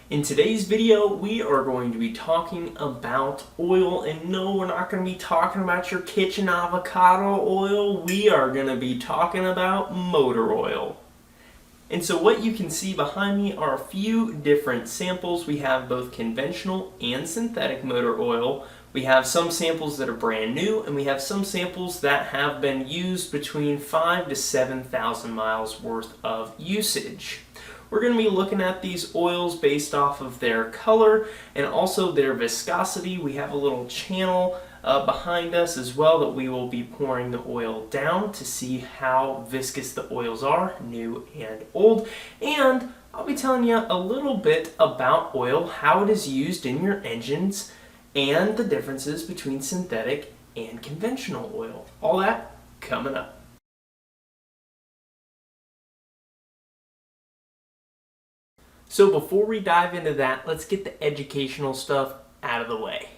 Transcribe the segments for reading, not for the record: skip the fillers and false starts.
In today's video, we are going to be talking about oil, and no, we're not going to be talking about your kitchen avocado oil. We are going to be talking about motor oil. And so what you can see behind me are a few different samples. We have both conventional and synthetic motor oil. We have some samples that are brand new, and we have some samples that have been used between 5,000 to 7,000 miles worth of usage. We're going to be looking at these oils based off of their color and also their viscosity. We have a little channel behind us as well that we will be pouring the oil down to see how viscous the oils are, new and old. And I'll be telling you a little bit about oil, how it is used in your engines, and the differences between synthetic and conventional oil. All that coming up. So before we dive into that, let's get the educational stuff out of the way.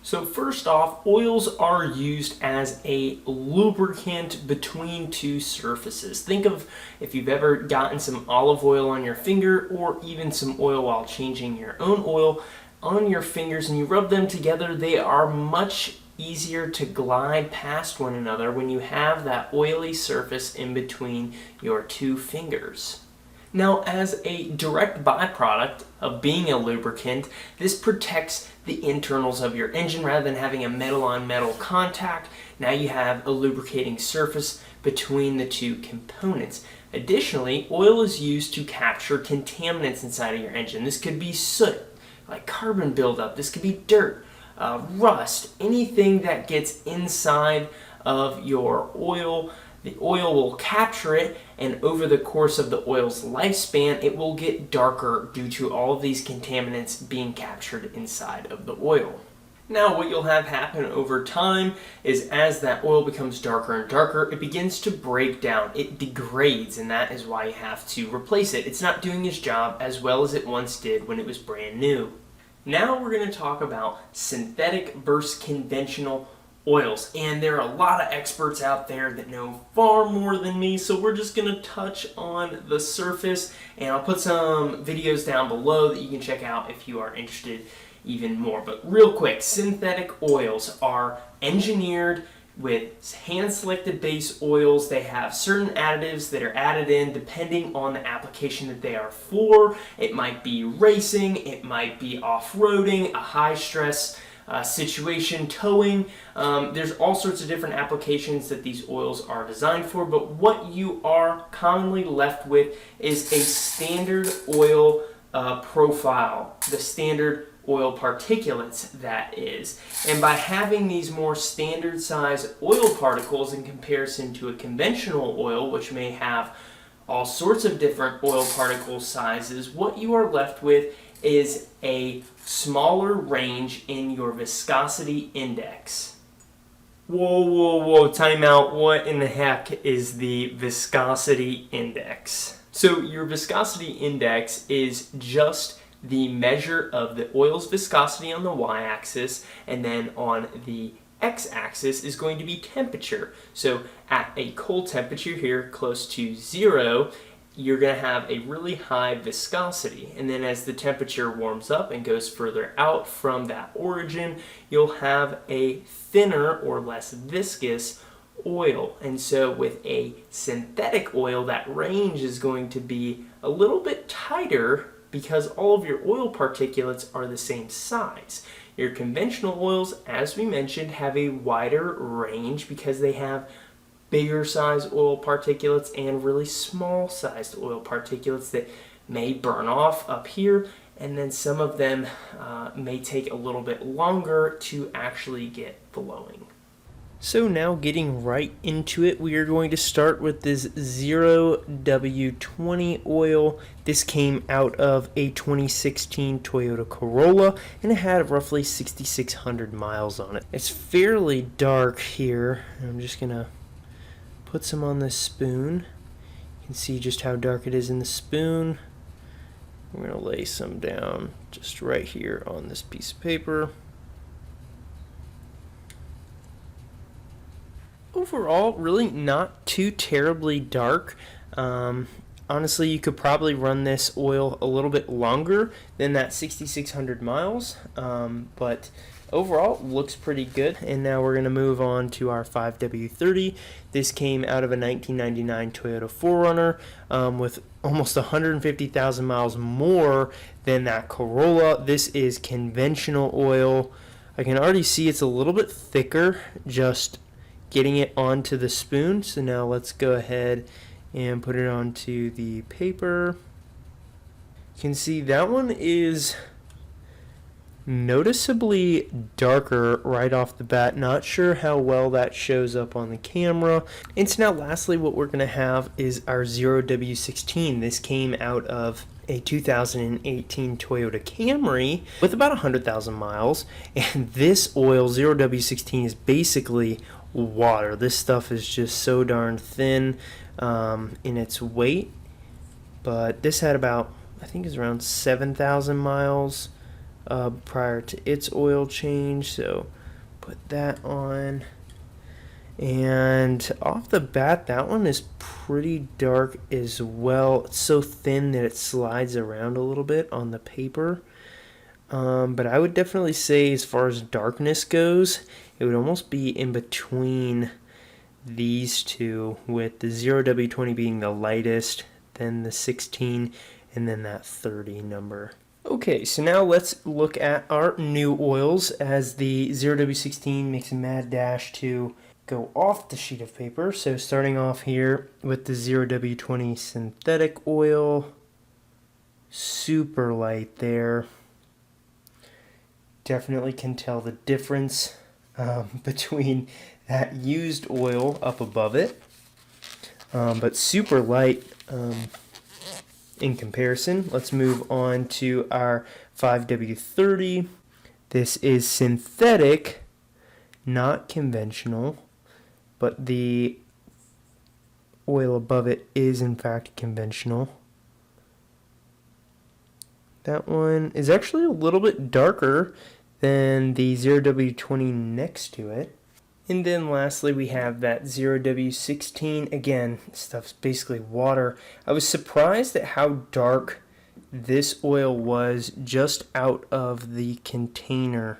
So first off, oils are used as a lubricant between two surfaces. Think of if you've ever gotten some olive oil on your finger or even some oil while changing your own oil on your fingers and you rub them together, they are much easier to glide past one another when you have that oily surface in between your two fingers. Now, as a direct byproduct of being a lubricant, this protects the internals of your engine rather than having a metal-on-metal contact. Now you have a lubricating surface between the two components. Additionally, oil is used to capture contaminants inside of your engine. This could be soot, like carbon buildup. This could be dirt, rust, anything that gets inside of your oil. The oil will capture it, and over the course of the oil's lifespan, it will get darker due to all of these contaminants being captured inside of the oil. Now, what you'll have happen over time is as that oil becomes darker and darker, it begins to break down. It degrades, and that is why you have to replace it. It's not doing its job as well as it once did when it was brand new. Now we're going to talk about synthetic versus conventional oils, and there are a lot of experts out there that know far more than me, so we're just going to touch on the surface, and I'll put some videos down below that you can check out if you are interested even more. But real quick, synthetic oils are engineered with hand-selected base oils. They have certain additives that are added in depending on the application that they are for. It might be racing, it might be off-roading, a high-stress situation, towing. There's all sorts of different applications that these oils are designed for, but what you are commonly left with is a standard oil profile, the standard oil particulates, that is. And by having these more standard size oil particles in comparison to a conventional oil, which may have all sorts of different oil particle sizes, what you are left with is a smaller range in your viscosity index. Whoa, time out. What in the heck is the viscosity index? So your viscosity index is just the measure of the oil's viscosity on the y-axis, and then on the x-axis is going to be temperature. So at a cold temperature here, close to 0, you're going to have a really high viscosity, and then as the temperature warms up and goes further out from that origin, you'll have a thinner or less viscous oil. And so with a synthetic oil, that range is going to be a little bit tighter because all of your oil particulates are the same size. Your conventional oils, as we mentioned, have a wider range because they have bigger sized oil particulates and really small sized oil particulates that may burn off up here, and then some of them may take a little bit longer to actually get flowing. So now getting right into it, we are going to start with this 0W20 oil. This came out of a 2016 Toyota Corolla, and it had roughly 6,600 miles on it. It's fairly dark here. I'm just going to put some on this spoon. You can see just how dark it is in the spoon. We're going to lay some down just right here on this piece of paper. Overall, really not too terribly dark. honestly, you could probably run this oil a little bit longer than that 6,600 miles, but overall looks pretty good. And now we're going to move on to our 5W30. This came out of a 1999 Toyota 4Runner with almost 150,000 miles more than that Corolla. This is conventional oil. I can already see it's a little bit thicker just getting it onto the spoon. So now let's go ahead and put it onto the paper. You can see that one is noticeably darker right off the bat. Not sure how well that shows up on the camera. And so now lastly what we're going to have is our 0W16. This came out of a 2018 Toyota Camry with about 100,000 miles, and this oil 0W16 is basically water. This stuff is just so darn thin in its weight, but this had about, I think it's around 7,000 miles prior to its oil change. So put that on, and off the bat that one is pretty dark as well. It's so thin that it slides around a little bit on the paper, but I would definitely say as far as darkness goes, it would almost be in between these two, with the 0W20 being the lightest, then the 16, and then that 30 number. Okay, so now let's look at our new oils as the 0W16 makes a mad dash to go off the sheet of paper. So starting off here with the 0W20 synthetic oil, super light there. Definitely can tell the difference between that used oil up above it, but super light in comparison. Let's move on to our 5W30. This is synthetic, not conventional, but the oil above it is in fact conventional. That one is actually a little bit darker than the 0W20 next to it. And then lastly we have that 0W16. Again, stuff's basically water. I was surprised at how dark this oil was just out of the container.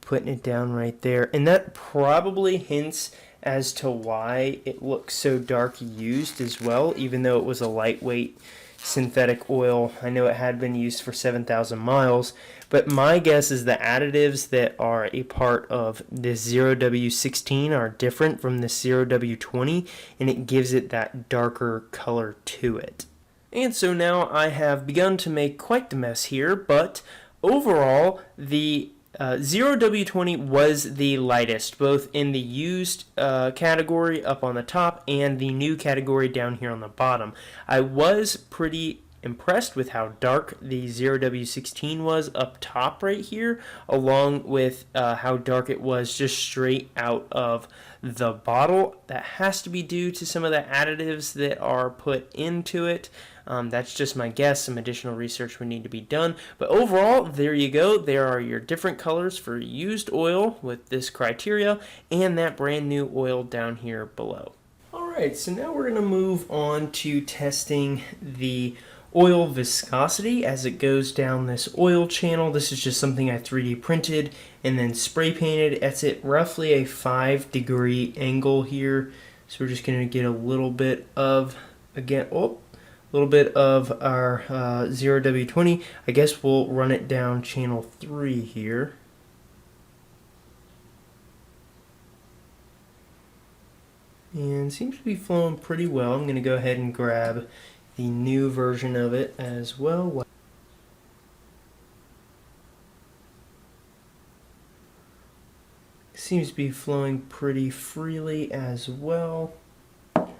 Putting it down right there. And that probably hints as to why it looks so dark used as well, even though it was a lightweight synthetic oil. I know it had been used for 7,000 miles, but my guess is the additives that are a part of this 0W16 are different from the 0W20, and it gives it that darker color to it. And so now I have begun to make quite the mess here, but overall the 0W20 was the lightest, both in the used category up on the top and the new category down here on the bottom. I was pretty impressed with how dark the 0W16 was up top right here, along with how dark it was just straight out of the bottle. That has to be due to some of the additives that are put into it. That's just my guess. Some additional research would need to be done. But overall, there you go. There are your different colors for used oil with this criteria and that brand new oil down here below. Alright, so now we're going to move on to testing the oil viscosity as it goes down this oil channel. This is just something I 3D printed and then spray painted. It's at roughly a 5-degree angle here. So we're just going to get a little bit of, again, a little bit of our 0W20. I guess we'll run it down channel 3 here. And seems to be flowing pretty well. I'm going to go ahead and grab the new version of it as well. Seems to be flowing pretty freely as well. I'd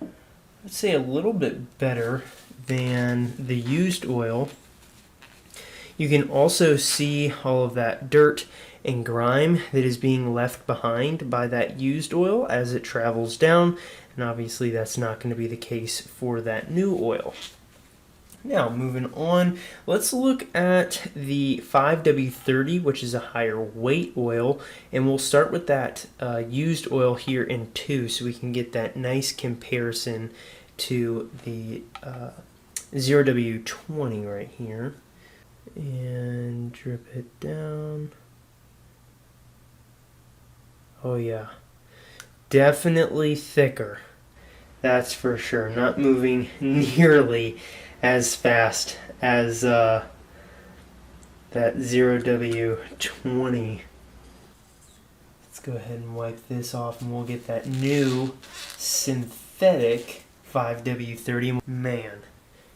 say a little bit better than the used oil. You can also see all of that dirt and grime that is being left behind by that used oil as it travels down, and obviously that's not going to be the case for that new oil. Now moving on, let's look at the 5W30, which is a higher weight oil, and we'll start with that used oil here in 2 so we can get that nice comparison to the 0W20 right here and drip it down. Oh yeah, definitely thicker, that's for sure. Not moving nearly as fast as that 0W20. Let's go ahead and wipe this off and we'll get that new synthetic 5W30. Man,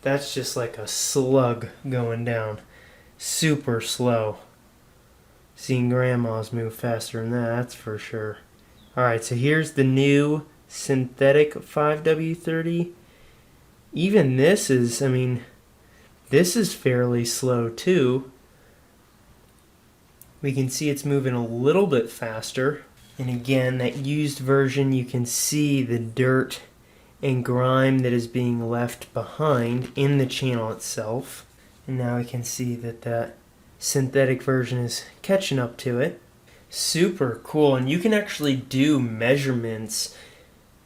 that's just like a slug going down. Super slow. Seen grandmas move faster than that, that's for sure. Alright, so here's the new synthetic 5W30. Even this is, this is fairly slow too. We can see it's moving a little bit faster. And again, that used version, you can see the dirt and grime that is being left behind in the channel itself. And now we can see that that synthetic version is catching up to it. Super cool. And you can actually do measurements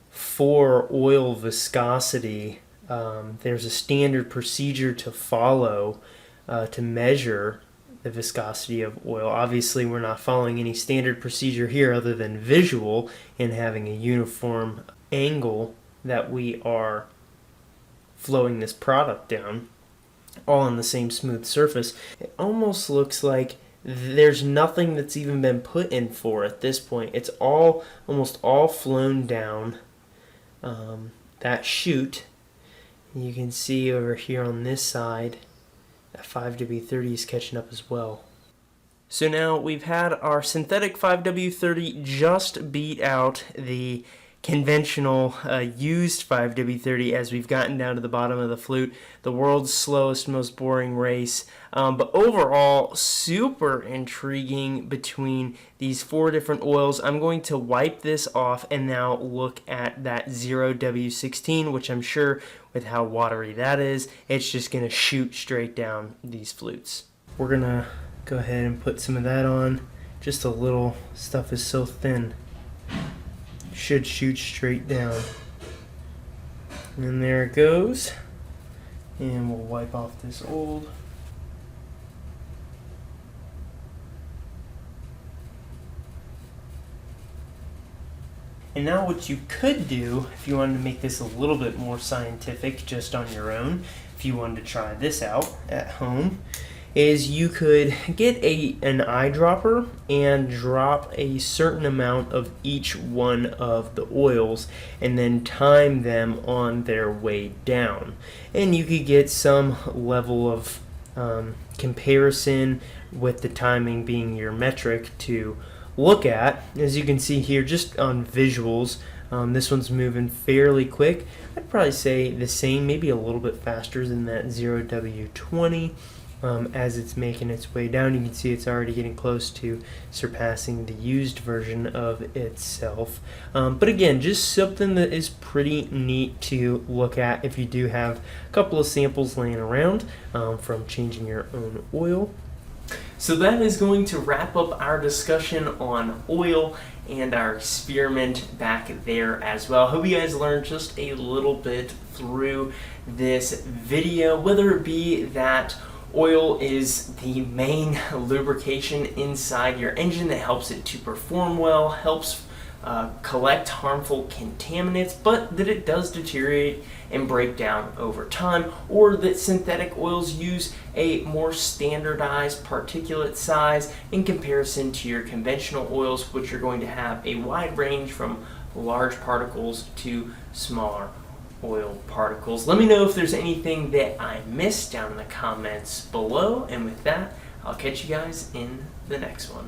for oil viscosity. There's a standard procedure to follow to measure the viscosity of oil. Obviously, we're not following any standard procedure here other than visual and having a uniform angle that we are flowing this product down, all on the same smooth surface. It almost looks like there's nothing that's even been put in for at this point. It's all almost all flown down that chute. You can see over here on this side that 5W30 is catching up as well. So now we've had our synthetic 5W30 just beat out the conventional used 5W30 as we've gotten down to the bottom of the flute. The world's slowest, most boring race. But overall, super intriguing between these four different oils. I'm going to wipe this off and now look at that 0W16, which I'm sure with how watery that is, it's just going to shoot straight down these flutes. We're going to go ahead and put some of that on. Just a little. Stuff is so thin. Should shoot straight down. And there it goes. And we'll wipe off this old. And now what you could do, if you wanted to make this a little bit more scientific just on your own, if you wanted to try this out at home, is you could get an eyedropper and drop a certain amount of each one of the oils and then time them on their way down. And you could get some level of comparison with the timing being your metric to look at. As you can see here just on visuals, this one's moving fairly quick. I'd probably say the same, maybe a little bit faster than that 0W20. As it's making its way down, you can see it's already getting close to surpassing the used version of itself. But again, just something that is pretty neat to look at if you do have a couple of samples laying around from changing your own oil. So that is going to wrap up our discussion on oil and our experiment back there as well. Hope you guys learned just a little bit through this video, whether it be that oil is the main lubrication inside your engine that helps it to perform well, helps collect harmful contaminants, but that it does deteriorate and break down over time, or that synthetic oils use a more standardized particulate size in comparison to your conventional oils, which are going to have a wide range from large particles to smaller oil particles. Let me know if there's anything that I missed down in the comments below, and with that, I'll catch you guys in the next one.